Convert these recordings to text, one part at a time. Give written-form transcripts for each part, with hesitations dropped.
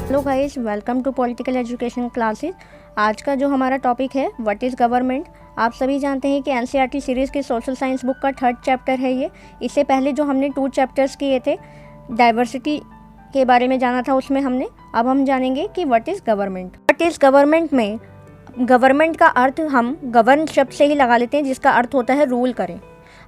Hello guys, welcome to political education classes. आज का जो हमारा टॉपिक है व्हाट इज़ गवर्नमेंट। आप सभी जानते हैं कि एनसीईआरटी सीरीज़ की सोशल साइंस बुक का 3rd चैप्टर है ये। इससे पहले जो हमने 2 चैप्टर्स किए थे, डाइवर्सिटी के बारे में जाना था उसमें हमने। अब हम जानेंगे कि what is government. What is government में गवर्नमेंट का अर्थ हम गवर्न शब्द से ही लगा लेते हैं, जिसका अर्थ होता है रूल करें।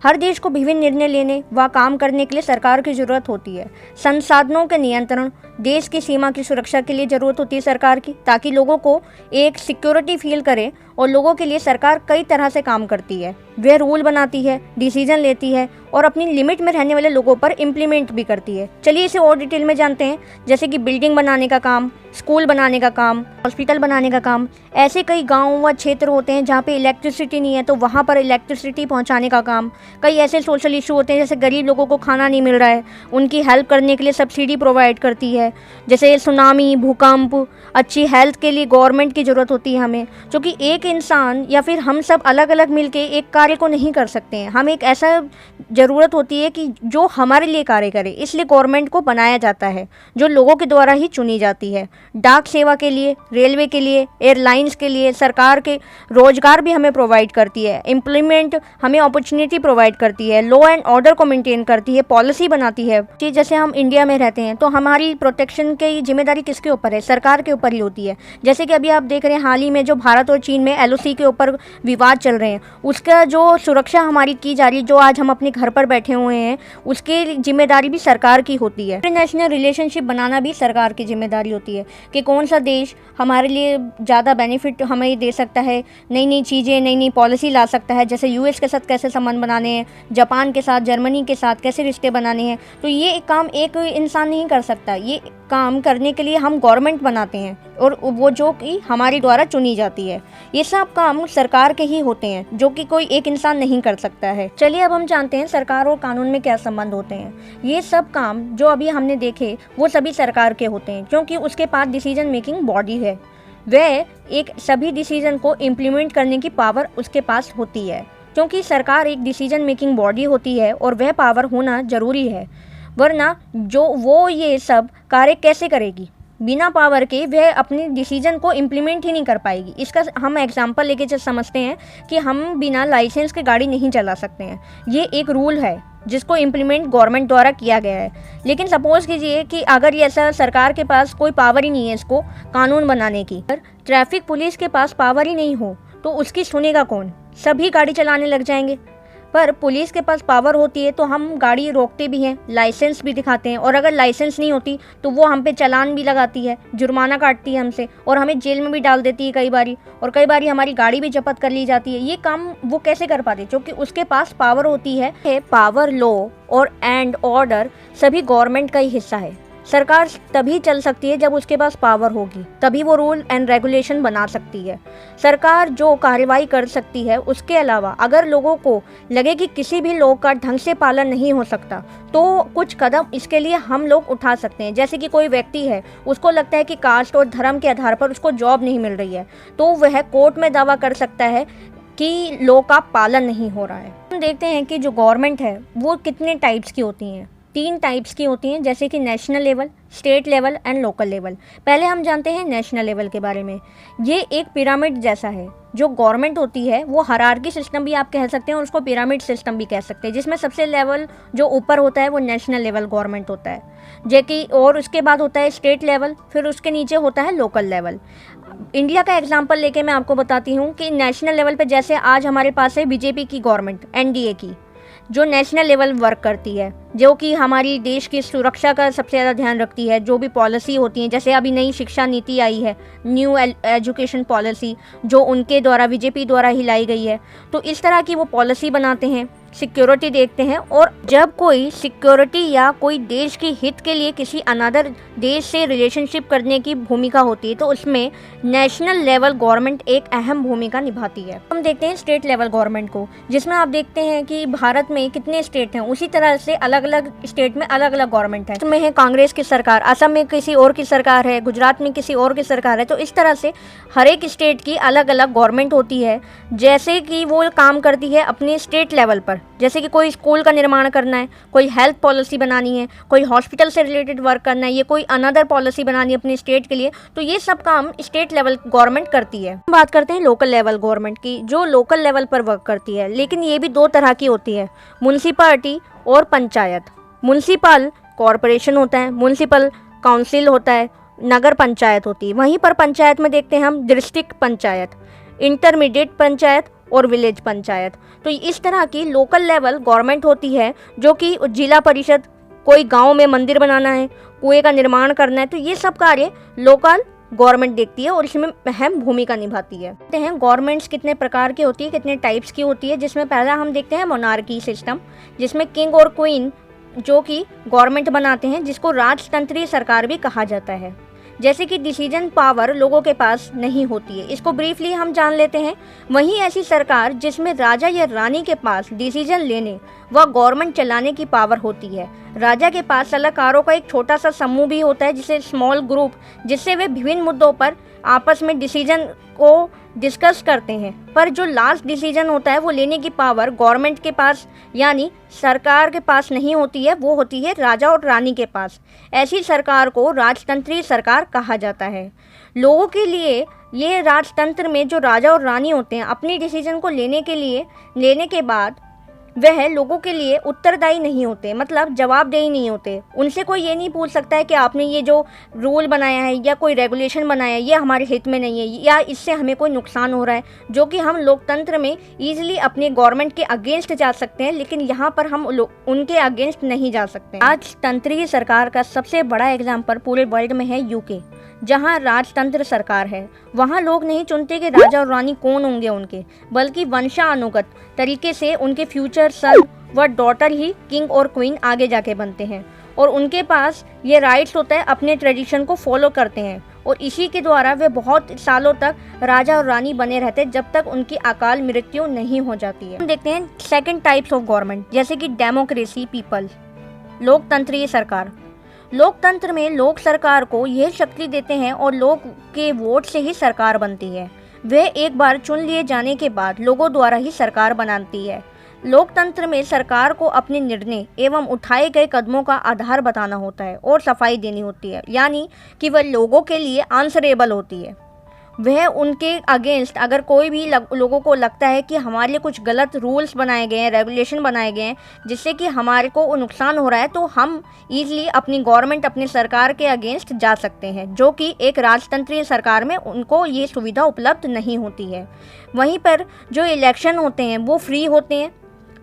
हर देश को विभिन्न निर्णय लेने व काम करने के लिए सरकार की ज़रूरत होती है। संसाधनों के नियंत्रण, देश की सीमा की सुरक्षा के लिए ज़रूरत होती है सरकार की, ताकि लोगों को एक सिक्योरिटी फील करे। और लोगों के लिए सरकार कई तरह से काम करती है। वह रूल बनाती है, डिसीजन लेती है और अपनी लिमिट में रहने वाले लोगों पर इम्प्लीमेंट भी करती है। चलिए इसे और डिटेल में जानते हैं, जैसे कि बिल्डिंग बनाने का काम, स्कूल बनाने का काम, हॉस्पिटल बनाने का काम। ऐसे कई गाँव व क्षेत्र होते हैं जहाँ पे इलेक्ट्रिसिटी नहीं है, तो वहाँ पर इलेक्ट्रिसिटी पहुँचाने का काम। कई ऐसे सोशल इशू होते हैं, जैसे गरीब लोगों को खाना नहीं मिल रहा है, उनकी हेल्प करने के लिए सब्सिडी प्रोवाइड करती है। जैसे सुनामी, भूकंप, अच्छी हेल्थ के लिए गवर्नमेंट की ज़रूरत होती है हमें, क्योंकि एक इंसान या फिर हम सब अलग अलग मिलके एक कार्य को नहीं कर सकते हैं। हमें एक ऐसा ज़रूरत होती है कि जो हमारे लिए कार्य करे, इसलिए गवर्नमेंट को बनाया जाता है, जो लोगों के द्वारा ही चुनी जाती है। डाक सेवा के लिए, रेलवे के लिए, एयरलाइंस के लिए सरकार के रोजगार भी हमें प्रोवाइड करती है। एम्प्लॉयमेंट हमें अपॉर्चुनिटी प्रोवाइड करती है, लॉ एंड ऑर्डर को मेंटेन करती है, पॉलिसी बनाती है। जैसे हम इंडिया में रहते हैं तो हमारी प्रोटेक्शन की जिम्मेदारी किसके ऊपर है? सरकार के ऊपर ही होती है। जैसे कि अभी आप देख रहे हैं हाल ही में जो भारत और चीन में एलओसी के ऊपर विवाद चल रहे हैं, उसका जो सुरक्षा हमारी की जा रही है, जो आज हम अपने घर पर बैठे हुए हैं, उसकी जिम्मेदारी भी सरकार की होती है। इंटरनेशनल रिलेशनशिप बनाना भी सरकार की जिम्मेदारी होती है कि कौन सा देश हमारे लिए ज़्यादा बेनिफिट हमें दे सकता है, नई नई चीज़ें, नई नई पॉलिसी ला सकता है। जैसे यूएस के साथ कैसे संबंध बनाने हैं, जापान के साथ, जर्मनी के साथ कैसे रिश्ते बनाने हैं। तो ये काम एक इंसान नहीं कर सकता, ये काम करने के लिए हम गवर्नमेंट बनाते हैं, और वो जो कि हमारे द्वारा चुनी जाती है। ये सब काम सरकार के ही होते हैं, जो कि कोई एक इंसान नहीं कर सकता है। चलिए अब हम जानते हैं सरकार और कानून में क्या संबंध होते हैं। ये सब काम जो अभी हमने देखे वो सभी सरकार के होते हैं, क्योंकि उसके पास डिसीजन मेकिंग बॉडी है। वह एक सभी डिसीजन को इम्प्लीमेंट करने की पावर उसके पास होती है, क्योंकि सरकार एक डिसीजन मेकिंग बॉडी होती है और वह पावर होना ज़रूरी है, वरना जो वो ये सब कार्य कैसे करेगी? बिना पावर के वह अपनी डिसीजन को इम्प्लीमेंट ही नहीं कर पाएगी। इसका हम एग्जांपल लेके जब समझते हैं कि हम बिना लाइसेंस के गाड़ी नहीं चला सकते हैं। ये एक रूल है जिसको इम्प्लीमेंट गवर्नमेंट द्वारा किया गया है। लेकिन सपोज कीजिए कि अगर ये ऐसा सरकार के पास कोई पावर ही नहीं है इसको कानून बनाने की, अगर ट्रैफिक पुलिस के पास पावर ही नहीं हो तो उसकी सुनेगा कौन? सभी गाड़ी चलाने लग जाएंगे। पर पुलिस के पास पावर होती है तो हम गाड़ी रोकते भी हैं, लाइसेंस भी दिखाते हैं, और अगर लाइसेंस नहीं होती तो वो हम पे चालान भी लगाती है, जुर्माना काटती है हमसे, और हमें जेल में भी डाल देती है कई बारी, और कई बारी हमारी गाड़ी भी जब्त कर ली जाती है। ये काम वो कैसे कर पाते? क्योंकि उसके पास पावर होती है। पावर, लॉ और एंड ऑर्डर सभी गवर्नमेंट का ही हिस्सा है। सरकार तभी चल सकती है जब उसके पास पावर होगी, तभी वो रूल एंड रेगुलेशन बना सकती है। सरकार जो कार्रवाई कर सकती है, उसके अलावा अगर लोगों को लगे कि किसी भी लोग का ढंग से पालन नहीं हो सकता, तो कुछ कदम इसके लिए हम लोग उठा सकते हैं। जैसे कि कोई व्यक्ति है, उसको लगता है कि कास्ट और धर्म के आधार पर उसको जॉब नहीं मिल रही है, तो वह कोर्ट में दावा कर सकता है कि लॉ का पालन नहीं हो रहा है। हम देखते हैं कि जो गवर्नमेंट है वो कितने टाइप्स की होती हैं। 3 टाइप्स की होती हैं, जैसे कि national level, state level and local level. पहले हम जानते हैं नेशनल लेवल के बारे में। ये एक पिरामिड जैसा है। जो गवर्नमेंट होती है वो हायरार्की सिस्टम भी आप कह सकते हैं, और उसको पिरामिड सिस्टम भी कह सकते हैं, जिसमें सबसे लेवल जो ऊपर होता है वो नेशनल लेवल गवर्नमेंट होता है, जो कि, और उसके बाद होता है स्टेट लेवल, फिर उसके नीचे होता है लोकल लेवल। इंडिया का एग्जाम्पल लेके मैं आपको बताती हूँ कि नेशनल लेवल पे जैसे आज हमारे पास है बीजेपी की गवर्नमेंट, एनडीए की, जो नेशनल लेवल वर्क करती है, जो कि हमारी देश की सुरक्षा का सबसे ज़्यादा ध्यान रखती है। जो भी पॉलिसी होती है, जैसे अभी नई शिक्षा नीति आई है, न्यू एजुकेशन पॉलिसी, जो उनके द्वारा, बीजेपी द्वारा ही लाई गई है, तो इस तरह की वो पॉलिसी बनाते हैं, सिक्योरिटी देखते हैं। और जब कोई सिक्योरिटी या कोई देश के हित के लिए किसी अनदर देश से रिलेशनशिप करने की भूमिका होती है, तो उसमें नेशनल लेवल गवर्नमेंट एक अहम भूमिका निभाती है। हम देखते हैं स्टेट लेवल गवर्नमेंट को, जिसमें आप देखते हैं कि भारत में कितने स्टेट हैं, उसी तरह से अलग अलग स्टेट में अलग अलग गवर्नमेंट है। इसमें है कांग्रेस की सरकार, असम में किसी और की सरकार है, गुजरात में किसी और की सरकार है। तो इस तरह से हर एक स्टेट की अलग अलग गवर्नमेंट होती है, जैसे कि वो काम करती है अपने स्टेट लेवल पर। जैसे कि कोई स्कूल का निर्माण करना है, कोई हेल्थ पॉलिसी बनानी है, कोई हॉस्पिटल से रिलेटेड वर्क करना है, ये कोई अनदर पॉलिसी बनानी है अपने स्टेट के लिए, तो ये सब काम स्टेट लेवल गवर्नमेंट करती है। बात करते हैं लोकल लेवल गवर्नमेंट की, जो लोकल लेवल पर वर्क करती है। लेकिन ये भी दो तरह की होती है, म्युनिसिपैलिटी और पंचायत। म्युनिसिपल कॉरपोरेशन होता है, म्युनिसिपल काउंसिल होता है, नगर पंचायत होती है। वहीं पर पंचायत में देखते हैं हम डिस्ट्रिक्ट पंचायत, इंटरमीडिएट पंचायत और विलेज पंचायत। तो इस तरह की लोकल लेवल गवर्नमेंट होती है, जो कि जिला परिषद, कोई गांव में मंदिर बनाना है, कुएं का निर्माण करना है, तो ये सब कार्य लोकल गवर्नमेंट देखती है और इसमें अहम भूमिका निभाती है। देखते हैं गवर्नमेंट्स कितने प्रकार की होती है, कितने टाइप्स की होती है। जिसमें पहला हम देखते हैं मोनार्की सिस्टम, जिसमें किंग और क्वीन जो कि गवर्नमेंट बनाते हैं, जिसको राजतंत्रीय सरकार भी कहा जाता है। जैसे कि डिसीजन पावर लोगों के पास नहीं होती है, इसको ब्रीफली हम जान लेते हैं। वहीं ऐसी सरकार जिसमें राजा या रानी के पास डिसीजन लेने व गवर्नमेंट चलाने की पावर होती है। राजा के पास सलाहकारों का एक छोटा सा समूह भी होता है, जिसे स्मॉल ग्रुप, जिससे वे विभिन्न मुद्दों पर आपस में डिसीजन को डिस्कस करते हैं। पर जो लास्ट डिसीजन होता है वो लेने की पावर गवर्नमेंट के पास यानी सरकार के पास नहीं होती है, वो होती है राजा और रानी के पास। ऐसी सरकार को राजतंत्रीय सरकार कहा जाता है। लोगों के लिए ये राजतंत्र में जो राजा और रानी होते हैं, अपनी डिसीजन को लेने के बाद वह लोगों के लिए उत्तरदायी नहीं होते, मतलब जवाबदेही नहीं होते। उनसे कोई ये नहीं पूछ सकता है कि आपने ये जो रूल बनाया है या कोई रेगुलेशन बनाया है ये हमारे हित में नहीं है या इससे हमें कोई नुकसान हो रहा है, जो कि हम लोकतंत्र में ईजिली अपने गवर्नमेंट के अगेंस्ट जा सकते हैं, लेकिन यहाँ पर हम उनके अगेंस्ट नहीं जा सकते। राजतंत्रीय सरकार का सबसे बड़ा एग्जाम्पल पूरे वर्ल्ड में है यूके, जहाँ राजतंत्र सरकार है। वहाँ लोग नहीं चुनते कि राजा और रानी कौन होंगे उनके, बल्कि वंशानुगत तरीके से उनके फ्यूचर सन व डॉटर ही किंग और क्वीन आगे जाके बनते हैं और उनके पास ये राइट्स होता है, अपने ट्रेडिशन को फॉलो करते हैं और इसी के द्वारा वे बहुत सालों तक राजा और रानी बने रहते हैं, जब तक उनकी अकाल मृत्यु नहीं हो जाती है। हम देखते हैं सेकंड टाइप्स ऑफ गवर्नमेंट, जैसे कि डेमोक्रेसी, पीपल, लोकतंत्रीय सरकार। लोकतंत्र में लोग सरकार को यह शक्ति देते हैं और लोग के वोट से ही सरकार बनती है। वे एक बार चुन लिए जाने के बाद लोगों द्वारा ही सरकार बनाती है। लोकतंत्र में सरकार को अपने निर्णय एवं उठाए गए कदमों का आधार बताना होता है और सफाई देनी होती है, यानी कि वह लोगों के लिए आंसरेबल होती है। वह उनके अगेंस्ट अगर कोई भी लोगों को लगता है कि हमारे लिए कुछ गलत रूल्स बनाए गए हैं, रेगुलेशन बनाए गए हैं, जिससे कि हमारे को नुकसान हो रहा है, तो हम ईजिली अपनी गवर्नमेंट, अपनी सरकार के अगेंस्ट जा सकते हैं, जो कि एक राजतंत्रीय सरकार में उनको ये सुविधा उपलब्ध नहीं होती है। वहीं पर जो इलेक्शन होते हैं वो फ्री होते हैं,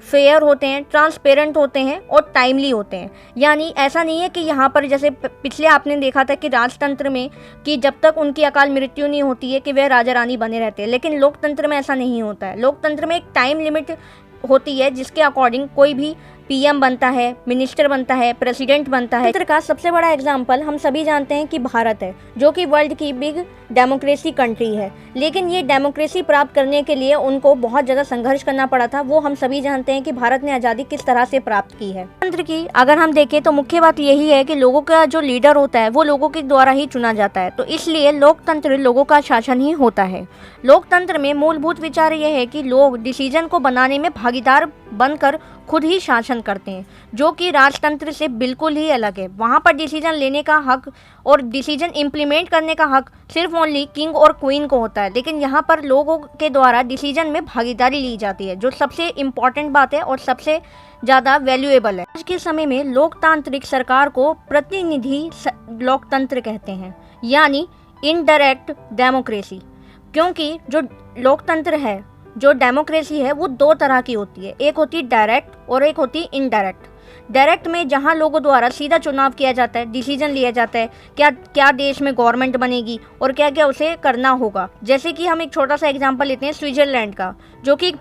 फेयर होते हैं, ट्रांसपेरेंट होते हैं और टाइमली होते हैं। यानी ऐसा नहीं है कि यहाँ पर जैसे पिछले आपने देखा था कि राजतंत्र में कि जब तक उनकी अकाल मृत्यु नहीं होती है कि वह राजा रानी बने रहते हैं, लेकिन लोकतंत्र में ऐसा नहीं होता है। लोकतंत्र में एक टाइम लिमिट होती है जिसके अकॉर्डिंग कोई भी पीएम बनता है, मिनिस्टर बनता है, प्रेसिडेंट बनता है। लोकतंत्र का सबसे बड़ा एग्जाम्पल हम सभी जानते हैं कि भारत है, जो कि वर्ल्ड की बिग डेमोक्रेसी कंट्री है। लेकिन ये डेमोक्रेसी प्राप्त करने के लिए उनको बहुत ज़्यादा संघर्ष करना पड़ा था। वो हम सभी जानते हैं कि भारत ने आज़ादी किस तरह से प्राप्त की है। लोकतंत्र की अगर हम देखें तो मुख्य बात यही है कि लोगों का जो लीडर होता है वो लोगों के द्वारा ही चुना जाता है, तो इसलिए लोकतंत्र लोगों का शासन ही होता है। लोकतंत्र में मूलभूत विचार यह है कि लोग डिसीजन को बनाने में भागीदार बनकर खुद ही शासन करते हैं, जो कि राजतंत्र से बिल्कुल ही अलग है। वहाँ पर डिसीजन लेने का हक और डिसीजन इम्प्लीमेंट करने का हक सिर्फ ओनली किंग और क्वीन को होता है, लेकिन यहाँ पर लोगों के द्वारा डिसीजन में भागीदारी ली जाती है, जो सबसे इम्पॉर्टेंट बात है और सबसे ज़्यादा वैल्यूएबल है। आज के समय में लोकतांत्रिक सरकार को प्रतिनिधि लोकतंत्र कहते हैं, यानी इनडायरेक्ट डेमोक्रेसी, क्योंकि जो लोकतंत्र है, जो डेमोक्रेसी है, वो दो तरह की होती है, एक होती है डायरेक्ट और एक होती है इनडायरेक्ट। डायरेक्ट में जहां लोगों द्वारा सीधा चुनाव किया जाता है, डिसीजन लिया जाता है क्या क्या देश में गवर्नमेंट बनेगी और क्या क्या उसे करना होगा। जैसे कि हम एक छोटा सा एग्जांपल लेते हैं स्विट्जरलैंड का, जो कि एक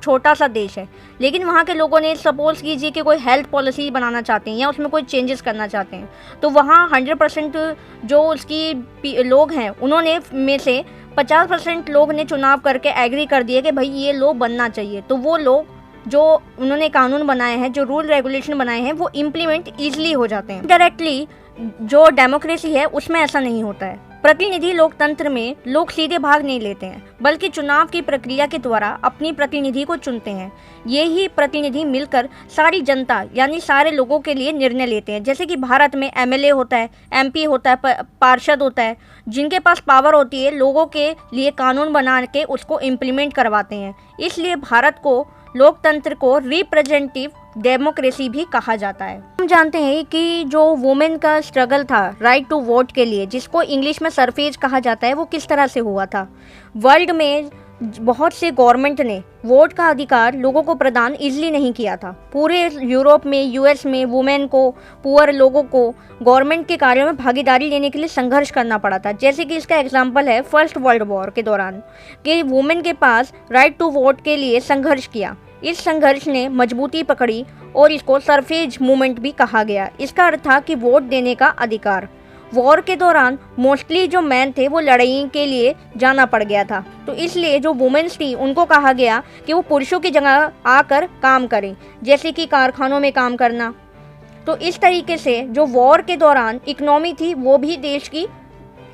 छोटा सा देश है, लेकिन वहाँ के लोगों ने सपोज कीजिए कि कोई हेल्थ पॉलिसी बनाना चाहते हैं या उसमें कोई चेंजेस करना चाहते हैं, तो वहाँ 100% जो उसकी लोग हैं उन्होंने में से 50% लोग ने चुनाव करके एग्री कर दिए कि भाई ये लॉ बनना चाहिए, तो वो लोग जो उन्होंने कानून बनाए हैं, जो रूल रेगुलेशन बनाए हैं, वो इम्प्लीमेंट ईजिली हो जाते हैं। डायरेक्टली जो डेमोक्रेसी है उसमें ऐसा नहीं होता है। प्रतिनिधि लोकतंत्र में लोग सीधे भाग नहीं लेते हैं, बल्कि चुनाव की प्रक्रिया के द्वारा अपनी प्रतिनिधि को चुनते हैं। ये ही प्रतिनिधि मिलकर सारी जनता यानी सारे लोगों के लिए निर्णय लेते हैं। जैसे कि भारत में एमएलए होता है, एमपी होता है, पार्षद होता है, जिनके पास पावर होती है लोगों के लिए कानून बना के उसको इम्प्लीमेंट करवाते हैं। इसलिए भारत को लोकतंत्र को रिप्रेजेंटेटिव डेमोक्रेसी भी कहा जाता है। हम जानते हैं कि जो वुमेन का स्ट्रगल था राइट टू वोट के लिए, जिसको इंग्लिश में सरफेज कहा जाता है, वो किस तरह से हुआ था। वर्ल्ड में बहुत से गवर्नमेंट ने वोट का अधिकार लोगों को प्रदान इजली नहीं किया था। पूरे यूरोप में, यूएस में वुमेन को, पुअर लोगों को गवर्नमेंट के कार्यों में भागीदारी लेने के लिए संघर्ष करना पड़ा था। जैसे कि इसका एग्जांपल है फर्स्ट वर्ल्ड वॉर के दौरान कि वुमेन के पास राइट टू वोट के लिए संघर्ष किया। इस संघर्ष ने मजबूती पकड़ी और इसको सरफेज मूवमेंट भी कहा गया। इसका अर्थ था कि वोट देने का अधिकार। वॉर के दौरान मोस्टली जो मैन थे वो लड़ाई के लिए जाना पड़ गया था, तो इसलिए जो वुमेन्स थी उनको कहा गया कि वो पुरुषों की जगह आकर काम करें, जैसे कि कारखानों में काम करना। तो इस तरीके से जो वॉर के दौरान इकोनॉमी थी वो भी देश की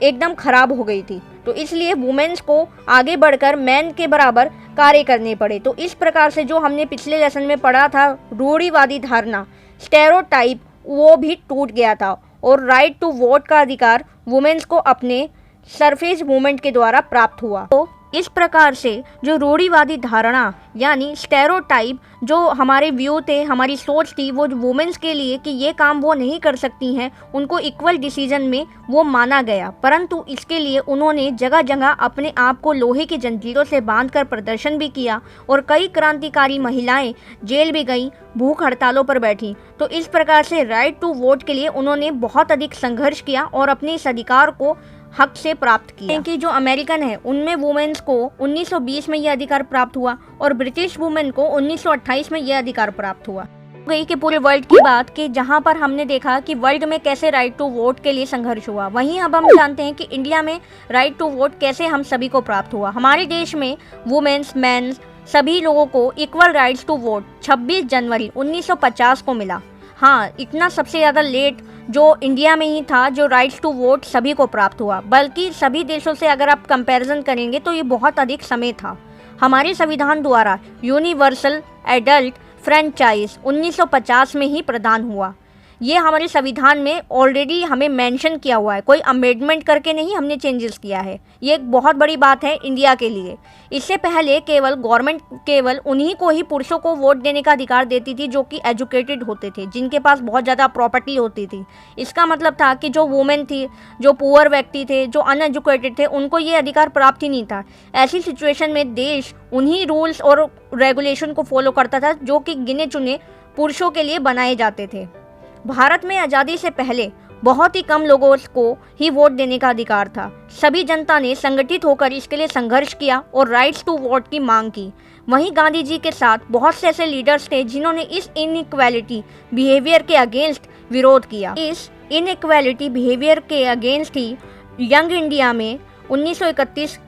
एकदम खराब हो गई थी, तो इसलिए वुमेन्स को आगे बढ़कर मैन के बराबर कार्य करने पड़े। तो इस प्रकार से जो हमने पिछले लेसन में पढ़ा था रूढ़िवादी धारणा, स्टेरियोटाइप, वो भी टूट गया था और राइट टू वोट का अधिकार वुमेन्स को अपने सरफेज मूवमेंट के द्वारा प्राप्त हुआ। तो इस प्रकार से जो रूढ़िवादी धारणा यानी स्टेरियोटाइप जो हमारे व्यू थे, हमारी सोच थी वो वुमेन्स के लिए कि ये काम वो नहीं कर सकती हैं, उनको इक्वल डिसीजन में वो माना गया। परंतु इसके लिए उन्होंने जगह जगह अपने आप को लोहे की जंजीरों से बांधकर प्रदर्शन भी किया और कई क्रांतिकारी महिलाएं जेल भी गईं, भूख हड़तालों पर बैठी। तो इस प्रकार से राइट टू वोट के लिए उन्होंने बहुत अधिक संघर्ष किया और अपने इस अधिकार को हक से प्राप्त किया। कि जो अमेरिकन है उनमें वुमेन्स को 1920 में यह अधिकार प्राप्त हुआ और ब्रिटिश वुमेन को 1928 में यह अधिकार प्राप्त हुआ। गई कि पूरे वर्ल्ड की बात कि जहां पर हमने देखा कि वर्ल्ड में कैसे राइट टू वोट के लिए संघर्ष हुआ, वहीं अब हम जानते हैं कि इंडिया में राइट टू वोट कैसे हम सभी को प्राप्त हुआ। हमारे देश में वुमेन्स, मेंस सभी लोगों को इक्वल राइट्स टू वोट 26 जनवरी 1950 को मिला। हाँ, इतना सबसे ज़्यादा लेट जो इंडिया में ही था जो राइट्स टू वोट सभी को प्राप्त हुआ, बल्कि सभी देशों से अगर आप कंपैरिजन करेंगे तो ये बहुत अधिक समय था। हमारे संविधान द्वारा यूनिवर्सल एडल्ट फ्रेंचाइज 1950 में ही प्रदान हुआ। ये हमारे संविधान में ऑलरेडी हमें मेंशन किया हुआ है, कोई अमेंडमेंट करके नहीं हमने चेंजेस किया है। ये एक बहुत बड़ी बात है इंडिया के लिए। इससे पहले केवल गवर्नमेंट केवल उन्हीं को ही पुरुषों को वोट देने का अधिकार देती थी जो कि एजुकेटेड होते थे, जिनके पास बहुत ज़्यादा प्रॉपर्टी होती थी। इसका मतलब था कि जो वुमेन थी, जो पुअर व्यक्ति थे, जो अनएजुकेटेड थे, उनको ये अधिकार प्राप्त ही नहीं था। ऐसी सिचुएशन में देश उन्हीं रूल्स और रेगुलेशन को फॉलो करता था जो कि गिने चुने पुरुषों के लिए बनाए जाते थे। भारत में आज़ादी से पहले बहुत ही कम लोगों को ही वोट देने का अधिकार था। सभी जनता ने संगठित होकर इसके लिए संघर्ष किया और राइट्स टू वोट की मांग की। वहीं गांधी जी के साथ बहुत से ऐसे लीडर्स थे जिन्होंने इस इनइक्वालिटी बिहेवियर के अगेंस्ट विरोध किया। इस इनइक्वालिटी बिहेवियर के अगेंस्ट ही यंग इंडिया में 1931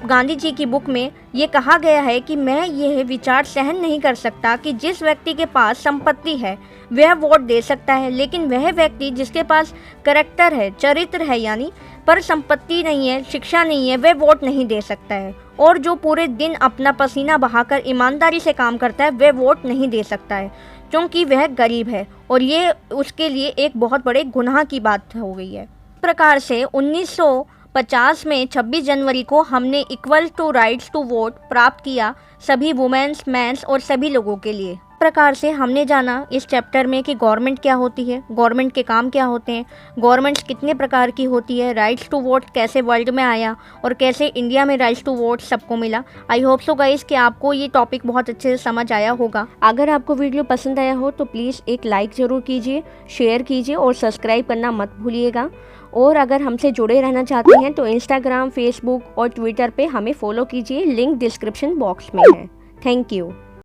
गांधी जी की बुक में ये कहा गया है कि मैं यह विचार सहन नहीं कर सकता कि जिस व्यक्ति के पास संपत्ति है वह वोट दे सकता है, लेकिन वह व्यक्ति जिसके पास करैक्टर है, चरित्र है, यानी पर संपत्ति नहीं है, शिक्षा नहीं है, वह वोट नहीं दे सकता है। और जो पूरे दिन अपना पसीना बहाकर ईमानदारी से काम करता है वह वोट नहीं दे सकता है, क्योंकि वह गरीब है और ये उसके लिए एक बहुत बड़े गुनाह की बात हो गई है। इस प्रकार से 1950 में 26 जनवरी को हमने equal to rights to vote प्राप्त किया सभी वुमेन्स, मेंस और सभी लोगों के लिए। प्रकार से हमने जाना इस चैप्टर में कि गवर्नमेंट क्या होती है, गवर्नमेंट के काम क्या होते हैं, गवर्नमेंट्स कितने प्रकार की होती है, राइट्स टू वोट कैसे वर्ल्ड में आया और कैसे इंडिया में राइट्स टू वोट सबको मिला। आई होप सो गाइस कि आपको ये टॉपिक बहुत अच्छे से समझ आया होगा। अगर आपको वीडियो पसंद आया हो तो प्लीज़ एक लाइक ज़रूर कीजिए, शेयर कीजिए और सब्सक्राइब करना मत भूलिएगा। और अगर हमसे जुड़े रहना चाहते हैं तो इंस्टाग्राम, फेसबुक और ट्विटर पे हमें फॉलो कीजिए, लिंक डिस्क्रिप्शन बॉक्स में है। Thank you.